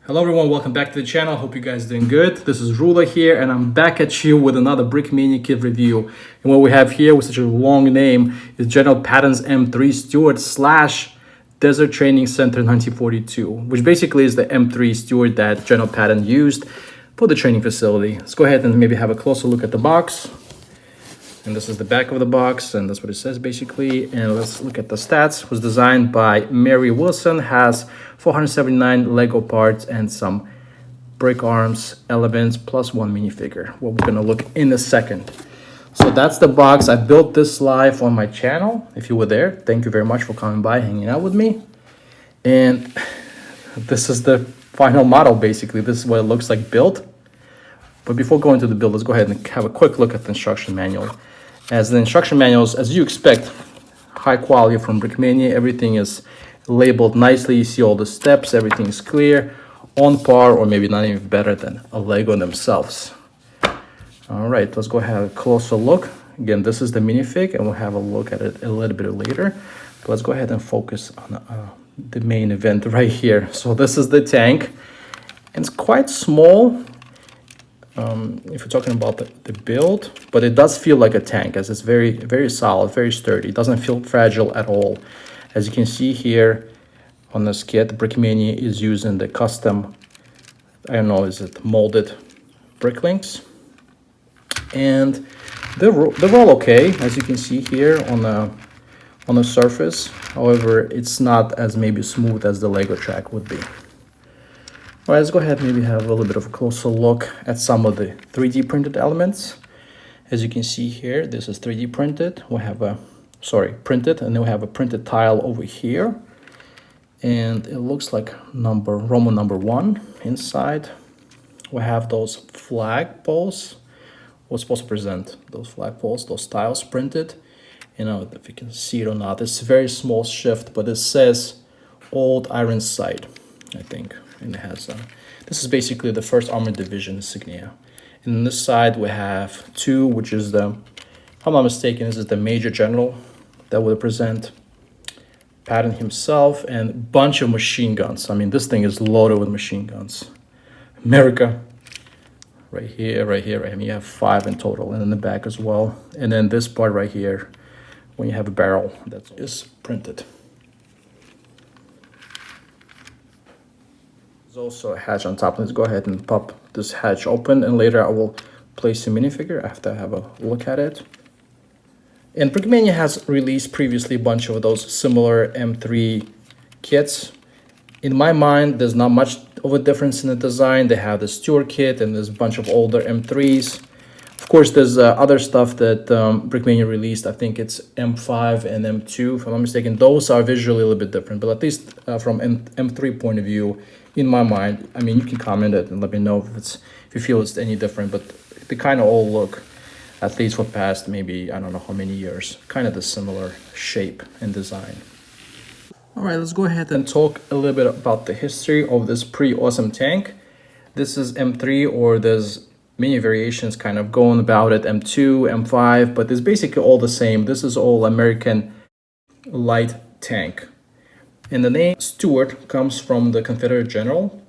Hello everyone, welcome back to the channel. Hope you guys are doing good. This is Rula here and I'm back at you with another Brickmania kit review. And what we have here with such a long name is General Patton's M3 Stuart / Desert Training Center 1942, which basically is the M3 Stuart that General Patton used for the training facility. Let's go ahead and maybe have a closer look at the box. And this is the back of the box, and that's what it says basically. And let's look at the stats. It was designed by Mary Wilson, has 479 Lego parts and some brick arms, elements, plus one minifigure. What we're gonna look in a second. So that's the box. I built this live on my channel. If you were there, thank you very much for coming by, hanging out with me. And this is the final model basically. This is what it looks like built. But before going to the build, let's go ahead and have a quick look at the instruction manual. As the instruction manuals, as you expect, high quality from Brickmania. Everything is labeled nicely. You see all the steps. Everything is clear, on par, or maybe not even better than a Lego themselves. All right, let's go have a closer look. Again, this is the minifig, and we'll have a look at it a little bit later. But let's go ahead and focus on the main event right here. So this is the tank. It's quite small. If you're talking about the build, but it does feel like a tank, as it's very solid, very sturdy. It doesn't feel fragile at all. As you can see here on this kit, Brickmania is using the custom, I don't know, is it molded brick links, and they're all okay, as you can see here on the surface. However, it's not as maybe smooth as the Lego track would be. All right, let's go ahead and maybe have a little bit of a closer look at some of the 3D printed elements. As you can see here, this is 3D printed. We have printed, and then we have a printed tile over here. And it looks like Roman number 1 inside. We have those flag poles. We're supposed to present those flag poles, those tiles printed. You know, if you can see it or not, it's a very small shift, but it says Old Iron Sight, I think. And it has this is basically the 1st Armored Division insignia. And on this side we have 2, which is the, if I'm not mistaken, this is the Major General that will represent Patton himself, and a bunch of machine guns. I mean, this thing is loaded with machine guns. America, right here. I mean, you have 5 in total, and in the back as well. And then this part right here, when you have a barrel that is printed. There's also a hatch on top. Let's go ahead and pop this hatch open, and later I will place a minifigure after I have a look at it. And Brickmania has released previously a bunch of those similar M3 kits. In my mind, there's not much of a difference in the design. They have the Stuart kit, and there's a bunch of older M3s. Of course, there's other stuff that Brickmania released. I think it's M5 and M2, if I'm not mistaken. Those are visually a little bit different, but at least from M3 point of view, in my mind, I mean, you can comment it and let me know if you feel it's any different, but they kind of all look, at least for past maybe, I don't know how many years, kind of the similar shape and design. All right, let's go ahead and talk a little bit about the history of this pretty awesome tank. This is M3, or there's many variations kind of going about it, M2, M5, but it's basically all the same. This is all American light tank. And the name Stuart comes from the Confederate general,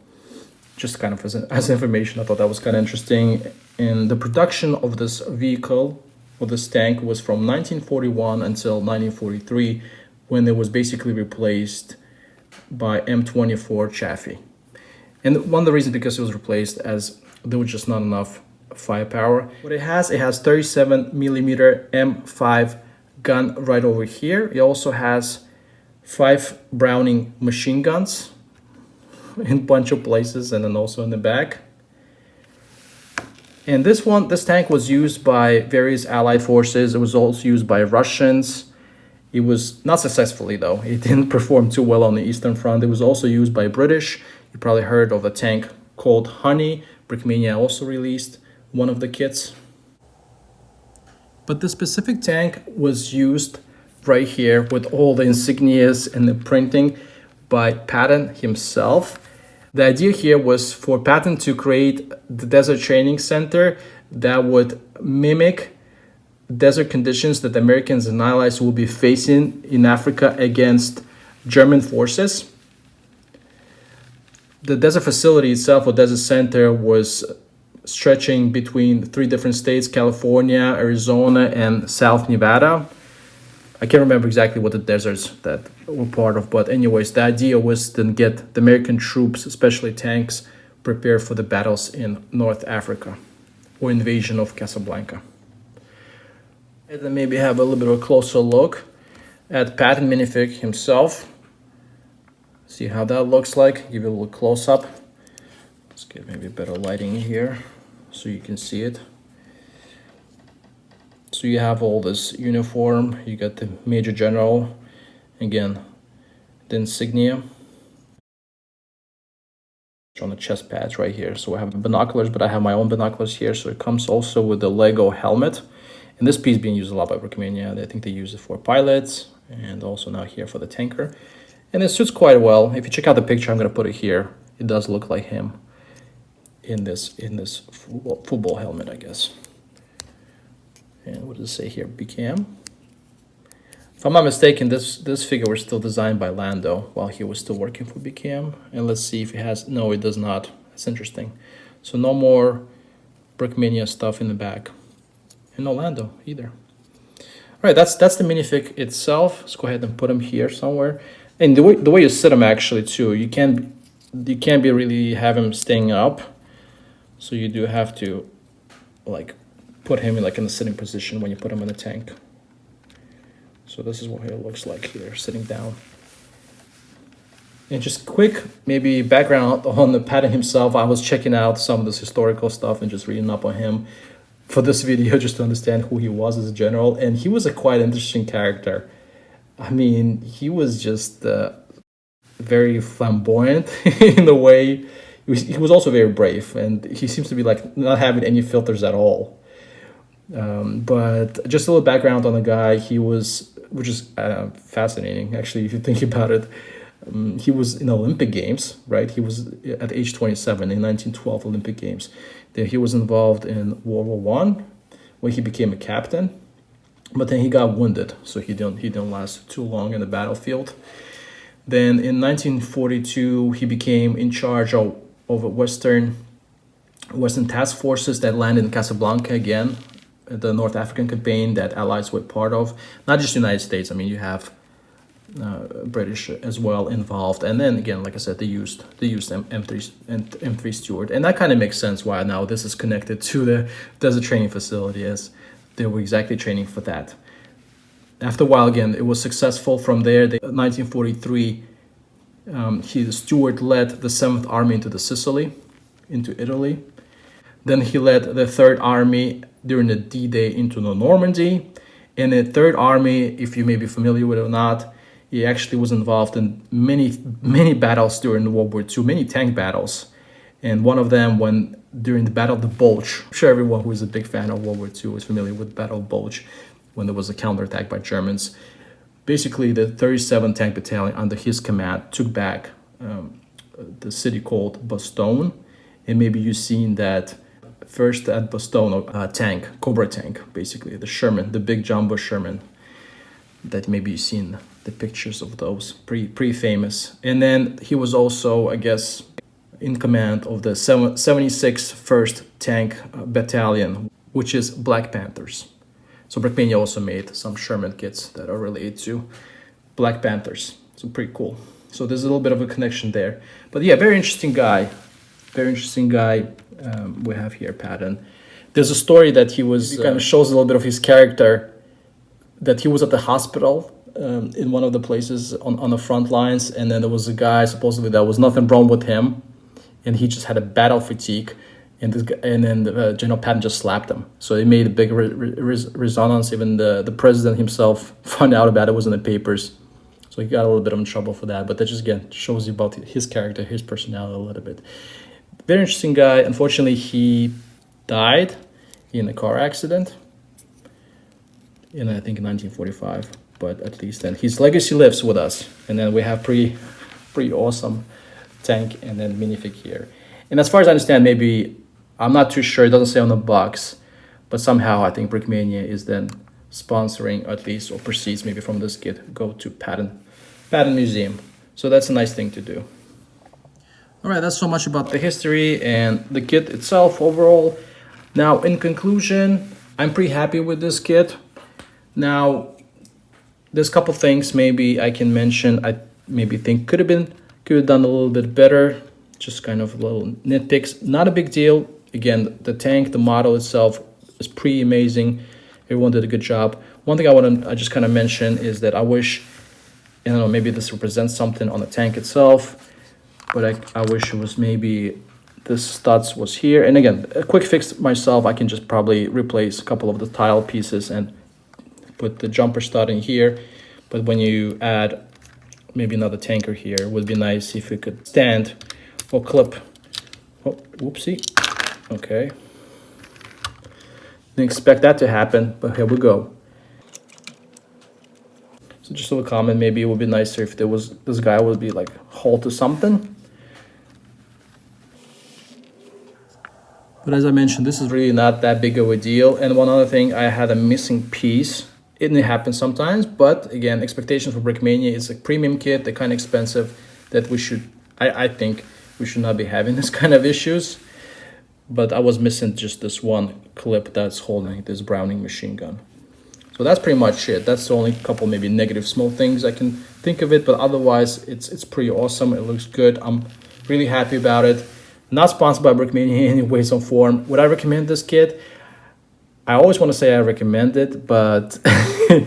just kind of as information. I thought that was kind of interesting. And the production of this vehicle, or this tank, was from 1941 until 1943, when it was basically replaced by M24 Chaffee. And one of the reasons because it was replaced, as there was just not enough firepower. What it has 37mm M5 gun right over here. It also has 5 Browning machine guns in a bunch of places, and then also in the back. And this tank was used by various Allied forces. It was also used by Russians. It was not successfully, though. It didn't perform too well on the Eastern Front. It was also used by British. You probably heard of a tank called Honey. Brickmania also released one of the kits. But the specific tank was used right here with all the insignias and the printing by Patton himself. The idea here was for Patton to create the Desert Training Center that would mimic desert conditions that the Americans and Allies will be facing in Africa against German forces. The desert facility itself, or desert center, was stretching between 3 different states: California, Arizona, and South Nevada. I can't remember exactly what the deserts that were part of, but anyways, the idea was to get the American troops, especially tanks, prepared for the battles in North Africa or invasion of Casablanca. And then maybe have a little bit of a closer look at Patton minifig himself. See how that looks like. Give you a little close up. Let's get maybe better lighting here so you can see it. So you have all this uniform. You got the Major General, again, the insignia on the chest pads right here. So I have binoculars, but I have my own binoculars here. So it comes also with the Lego helmet. And this piece being used a lot by Brickmania. I think they use it for pilots and also now here for the tanker. And it suits quite well. If you check out the picture, I'm going to put it here. It does look like him in this football helmet, I guess. And what does it say here? BKM. If I'm not mistaken, this figure was still designed by Lando while he was still working for BKM. And let's see if it has. No, it does not. That's interesting. So no more Brickmania stuff in the back. And no Lando either. All right, that's the minifig itself. Let's go ahead and put him here somewhere. And the way you sit him actually too, you can't be really have him staying up. So you do have to like put him in like in the sitting position when you put him in the tank. So this is what he looks like here, sitting down. And just quick, maybe background on the Patton himself. I was checking out some of this historical stuff and just reading up on him for this video just to understand who he was as a general. And he was a quite interesting character. I mean, he was just very flamboyant in a way. He was also very brave, and he seems to be like not having any filters at all. But just a little background on the guy. He was, which is fascinating actually if you think about it. He was in Olympic Games, right? He was at age 27 in 1912 Olympic Games. Then he was involved in World War I, where he became a captain. But then he got wounded, so he didn't last too long in the battlefield. Then in 1942, he became in charge of Western task forces that landed in Casablanca again, the North African campaign that Allies were part of. Not just the United States. I mean, you have British as well involved. And then again, like I said, they used M3 Stuart, and that kind of makes sense why now this is connected to the desert training facility, as they were exactly training for that. After a while, again, it was successful. From there, in 1943, Stuart led the 7th Army into Italy. Then he led the 3rd Army during the D-Day into Normandy. And the 3rd Army, if you may be familiar with it or not, he actually was involved in many battles during World War II, many tank battles. And one of them during the Battle of the Bulge. I'm sure everyone who is a big fan of World War II is familiar with the Battle of Bulge, when there was a counterattack by Germans. Basically, the 37th Tank Battalion under his command took back the city called Bastogne. And maybe you've seen that first at Bastogne, tank, Cobra tank, basically, the Sherman, the big jumbo Sherman, that maybe you've seen the pictures of those, pretty famous. And then he was also, I guess, in command of the 76th 1st Tank Battalion, which is Black Panthers. So Brickmania also made some Sherman kits that are related to Black Panthers. So pretty cool. So there's a little bit of a connection there. But yeah, very interesting guy. Very interesting guy we have here, Patton. There's a story that he kind of shows a little bit of his character, that he was at the hospital in one of the places on the front lines, and then there was a guy supposedly that was nothing wrong with him, and he just had a battle fatigue, and then General Patton just slapped him. So it made a big resonance. Even the president himself found out about it. Was in the papers, so he got a little bit of trouble for that. But that just again shows you about his character, his personality a little bit. Very interesting guy. Unfortunately, he died in a car accident in, I think, in 1945. But at least then his legacy lives with us. And then we have pretty awesome tank and then minifig here. And as far as I understand, maybe, I'm not too sure, it doesn't say on the box, but somehow I think Brickmania is then sponsoring, at least, or proceeds maybe from this kit, go to Patton Museum. So that's a nice thing to do. All right, that's so much about the history and the kit itself overall. Now, in conclusion, I'm pretty happy with this kit. Now, there's a couple things maybe I can mention. I maybe think could have done a little bit better. Just kind of little nitpicks. Not a big deal. Again, the tank, the model itself is pretty amazing. Everyone did a good job. One thing I just kind of mention is that I wish, I don't know, maybe this represents something on the tank itself, but I wish it was maybe this studs was here. And again, a quick fix myself, I can just probably replace a couple of the tile pieces and put the jumper stud in here. But when you add maybe another tanker here, it would be nice if it could stand or clip. Oh, whoopsie. Okay. Didn't expect that to happen, but here we go. So just a little comment, maybe it would be nicer if there was, this guy would be like hauled to something. But as I mentioned, this is really not that big of a deal. And one other thing, I had a missing piece. It happens sometimes, but again, expectations for Brickmania is a premium kit. They're kind of expensive, that we should, I think we should not be having this kind of issues. But I was missing just this one clip that's holding this Browning machine gun. So that's pretty much it. That's the only couple maybe negative small things I can think of it, but otherwise it's pretty awesome. It looks good. I'm really happy about it. Not sponsored by Brickmania in any way, some form. Would I recommend this kit? I always want to say I recommend it, but I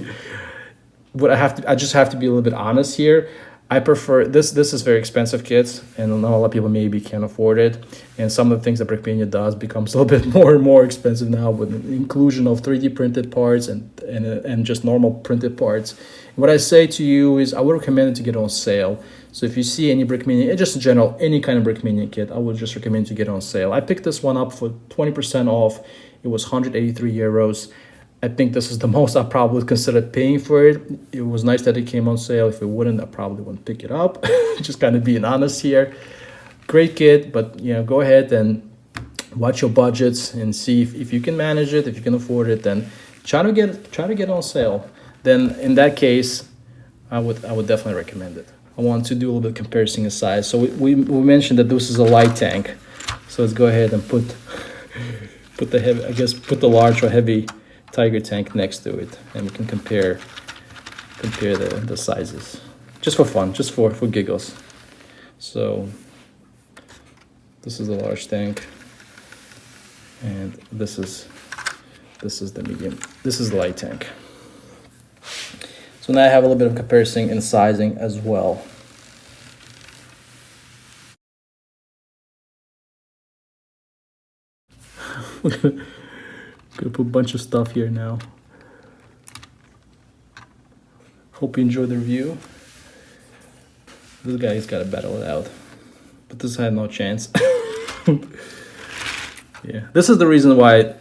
just have to be a little bit honest here. I prefer this is very expensive kits, and I know a lot of people maybe can't afford it. And some of the things that Brickmania does becomes a little bit more and more expensive now, with the inclusion of 3D printed parts and just normal printed parts. What I say to you is I would recommend it to get on sale. So if you see any Brickmania, just in general, any kind of Brickmania kit, I would just recommend to get on sale. I picked this one up for 20% off. It was 183 euros. I think this is the most I probably would consider paying for it. It was nice that it came on sale. If it wouldn't, I probably wouldn't pick it up. Just kind of being honest here. Great kit, but you know, go ahead and watch your budgets and see if you can manage it, if you can afford it, then try to get on sale. Then in that case, I would definitely recommend it. I want to do a little bit of comparison in size. So we mentioned that this is a light tank. So let's go ahead and put the heavy, I guess put the large or heavy Tiger tank next to it, and we can compare the sizes, just for fun, just for giggles. So this is the large tank, and this is the medium. This is the light tank. So now I have a little bit of comparison in sizing as well. Gonna put a bunch of stuff here now. Hope you enjoyed the review. This guy's gotta battle it out, but this had no chance. Yeah, this is the reason why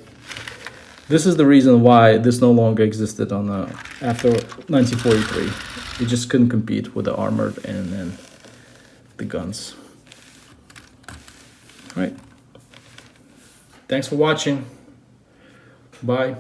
this no longer existed on after 1943. It just couldn't compete with the armored and then the guns. All right. Thanks for watching. Bye.